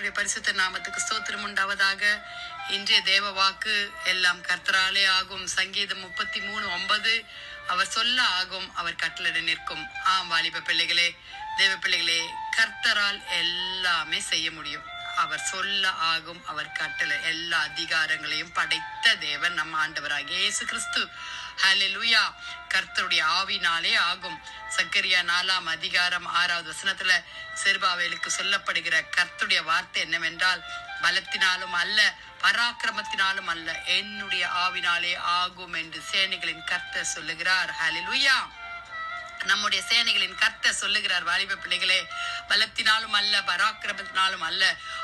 கர்த்தருடைய பரிசுத்த நாமத்துக்கு ஸ்தோத்திரம் உண்டாவதாக. இன்றைய தேவ வாக்கு எல்லாம் கர்த்தராலே ஆகும். சங்கீதம் 33:9. அவர் சொல்ல ஆகும், அவர் கட்டளையிட நிற்கும். வாலிப பிள்ளைகளே, தேவ பிள்ளைகளே, கர்த்தரால் எல்லாமே செய்ய முடியும். அவர் சொல்ல ஆகும், அவர் கட்டளை. எல்லா அதிகாரங்களையும் படைத்த தேவன் நம்ம ஆண்டவராகிய இயேசு கிறிஸ்து. ஹல்லேலூயா. கர்த்தருடைய ஆவினாலே ஆகும். சக்கரியா 4:6 செருபாவேலுக்கு சொல்லப்படுகிற கர்த்தருடைய வார்த்தை என்னவென்றால், பலத்தினாலும் அல்ல, பராக்கிரமத்தினாலும் அல்ல, என்னுடைய ஆவினாலே ஆகும் என்று சேனைகளின் கர்த்தர் சொல்லுகிறார். ஹல்லேலூயா. நம்முடைய சேனைகளின் கர்த்தர் சொல்லுகிறார். வாலிப பிள்ளைகளே, பலத்தினாலும் அல்ல, பராக்கிரமத்தினாலும் அல்ல,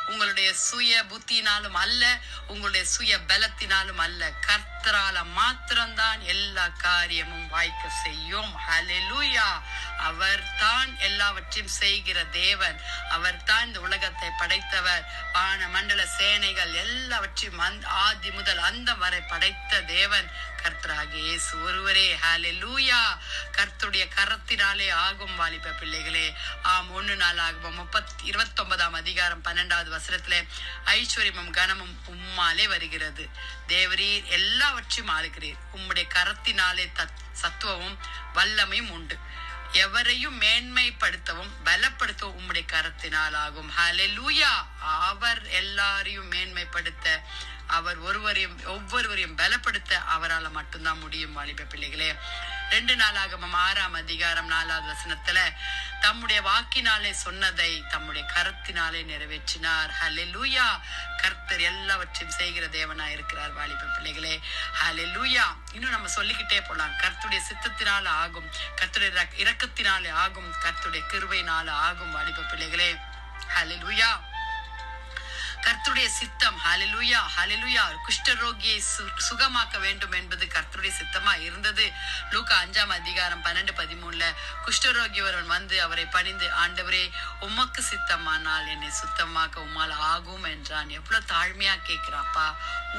உங்களுடைய சுய புத்தினாலும் அல்ல, உங்களுடைய சுய பலத்தினாலும் அல்ல, கர்த்தரால மாத்திரம்தான் எல்லா காரியமும் வாய்க்க செய்யும். ஹல்லேலூயா. அவர் தான் எல்லாவற்றையும் செய்கிற தேவன். அவர் தான் இந்த உலகத்தை படைத்தவர். வான மண்டல சேனைகள் எல்லாவற்றையும் ஆதி முதல் அந்தம் வரை படைத்த தேவன் கர்த்தராகிய இயேசு ஒருவரே. ஹல்லேலூயா. கர்த்தருடைய கரத்தினாலே ஆகும். வாலிப பிள்ளைகளே, 1 நாளாகமம் 29:12 ஐஸ்வர்யமும் கனமும் உம்மாலே வருகிறது. தேவரீர் எல்லாவற்றையும் ஆளுகிறீர். உம்முடைய கரத்தினாலே சத்துவமும் வல்லமையும் உண்டு. எவரையும் மேன்மைப்படுத்தவும் பலப்படுத்தவும் உம்முடைய கரத்தினால் ஆகும். ஹல்லேலூயா. அவர் எல்லாரையும் மேன்மைப்படுத்த, அவர் ஒவ்வொருவரையும் பலப்படுத்த அவரால் மட்டும்தான் முடியும். வாலிப பிள்ளைகளே, 2 நாளாகமம் 6:4 தம்முடைய வாக்கினாலே சொன்னதை தம்முடைய கரத்தினாலே நிறைவேற்றினார். ஹல்லேலூயா. கர்த்தர் எல்லாவற்றையும் செய்கிற தேவனாய் இருக்கிறார். வாலிப பிள்ளைகளே, ஹல்லேலூயா. இன்னும் நம்ம சொல்லிக்கிட்டே போலாம். கர்த்தருடைய சித்தத்தினால ஆகும், கர்த்தருடைய இரக்கத்தினாலே ஆகும், கர்த்தருடைய கிருபையினால ஆகும். வாலிப பிள்ளைகளே, ஹல்லேலூயா. கர்த்தருடைய சித்தம். ஹல்லேலூயா, ஹல்லேலூயா. குஷ்டரோகியை சுகமாக்க வேண்டும் என்பது கர்த்தருடைய சித்தமா இருந்தது. லூக்கா 5:12-13 குஷ்டரோகி ஒருவன் வந்து அவரை பணிந்து, ஆண்டவரே, உமக்கு சித்தமானால் என்னை சுத்தமாக்க உம்மால் ஆகும் என்றான். எவ்வளவு தாழ்மையா கேட்கிறாப்பா.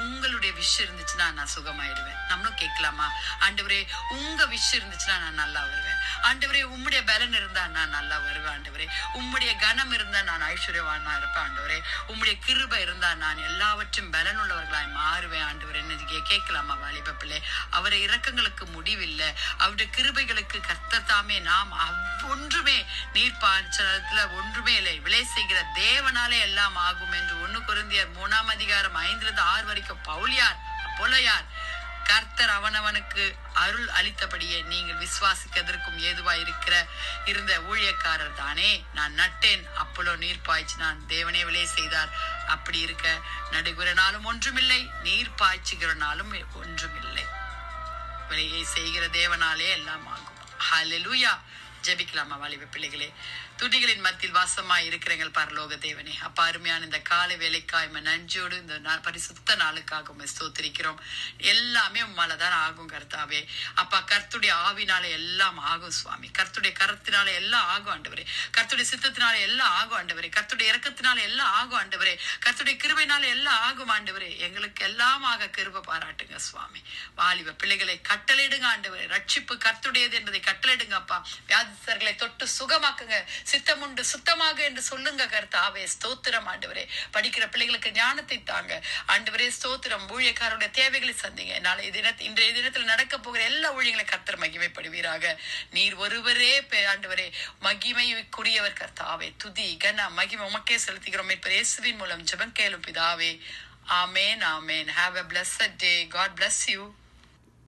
உங்களுடைய விஷ் இருந்துச்சுன்னா நான் சுகமாயிடுவேன். நம்மளும் கேட்கலாமா? ஆண்டவரே, உங்க விஷ் இருந்துச்சுன்னா நான் நல்லா வருவேன். ஆண்டவரே, உம்முடைய பலன் இருந்தா நான் நல்லா வருவேன். ஆண்டவரே, உம்முடைய கனம் இருந்தா நான் ஐஸ்வர்யவானா இருப்பேன். ஆண்டவரே, உம்முடைய கிருபை இருந்தா நான் எல்லாவற்றும் பலன் உள்ளவர்களாய் மாறுவேன். ஆண்டவர் என்ன கேட்கலாமா? வாலிப பிள்ளை, அவரை இரக்கங்களுக்கு முடிவில்லை, அவருடைய கிருபைகளுக்கு கர்த்தர் தாமே. நாம் ஒன்றுமே நீர்ப்பாய்ச்சலத்துல ஒன்றுமே இல்லை, விலை செய்கிற தேவனாலே எல்லாம் ஆகும் என்று 1 கொரிந்தியர் 3:5-6 பவுலியார் அப்போலோயார் கர்த்தர் அவனவனுக்கு அருள் அளித்தபடியே நீங்கள் விசுவாசிக்கிறதற்கும் ஏதுவாய் இருந்த ஊழியக்காரர் தானே. நான் நட்டேன், அப்போலோ நீர் பாய்ச்சினான், தேவனே விலை செய்தார். அப்படி இருக்க நடுகிறனாலும் ஒன்றுமில்லை, நீர் பாய்ச்சுகிறனாலும் ஒன்றுமில்லை. விலையை செய்கிற தேவனாலே எல்லாம் ஆகும். ஹல்லேலூயா. ஜெபிக்கலாமா? வாலிப பிள்ளைகளே, துதிகளின் மத்தியில் வாசமாய் இருக்கிற எங்கள் பரலோக தேவனே, அப்பா, அருமையான இந்த காலை வேலைக்காய் நன்றியோடு இந்த பரிசுத்த நாளுக்காக ஸ்தோத்திரிக்கிறோம். எல்லாமே உம்மாலதான் ஆகும் கர்த்தாவே. அப்பா, கர்த்தருடைய ஆவினாலே எல்லாம் ஆகும் சுவாமி. கர்த்தருடைய கரத்தினாலே எல்லாம் ஆகும் ஆண்டவரே. கர்த்தருடைய சித்தத்தினாலே எல்லாம் ஆகும் ஆண்டவரே. கர்த்தருடைய இரக்கத்தினாலே எல்லாம் ஆகும் ஆண்டவரே. கர்த்தருடைய கிருபையினாலே எல்லாம் ஆகும் ஆண்டவரே. எங்களுக்கு எல்லாமாக கிருபை பாராட்டுங்க சுவாமி. வாலிப பிள்ளைகளை கட்டளையிடுங்க ஆண்டவரே. ரட்சிப்பு கர்த்தருடையது என்பதை கட்டளையிடுங்க அப்பா. வியாதிஸ்தர்களை தொட்டு சுகமாக்குங்க. சித்தம் உண்டு சுத்தமாக என்று சொல்லுங்க கர்த்தாவே. ஸ்தோத்திரம் ஆண்டவரே. படிக்கிற பிள்ளைகளுக்கு ஞானத்தை தாங்க ஆண்டவரே. ஸ்தோத்திரம். ஊழியக்காரருடைய தேவைகளை சந்திங்க. இன்றைய தினத்தில் நடக்க போகிற எல்லா ஊழியங்களை கர்த்தர் மகிமைப்படுவீராக. நீர் ஒருவரே ஆண்டவரே மகிமைக்குரியவர் கர்த்தாவே. துதி கன மகிமை உமக்கே செலுத்துகிறோம். இயேசுவின் மூலம் ஜெபம் கேளும் பிதாவே. ஆமேன், ஆமேன். Have a blessed day. God bless you.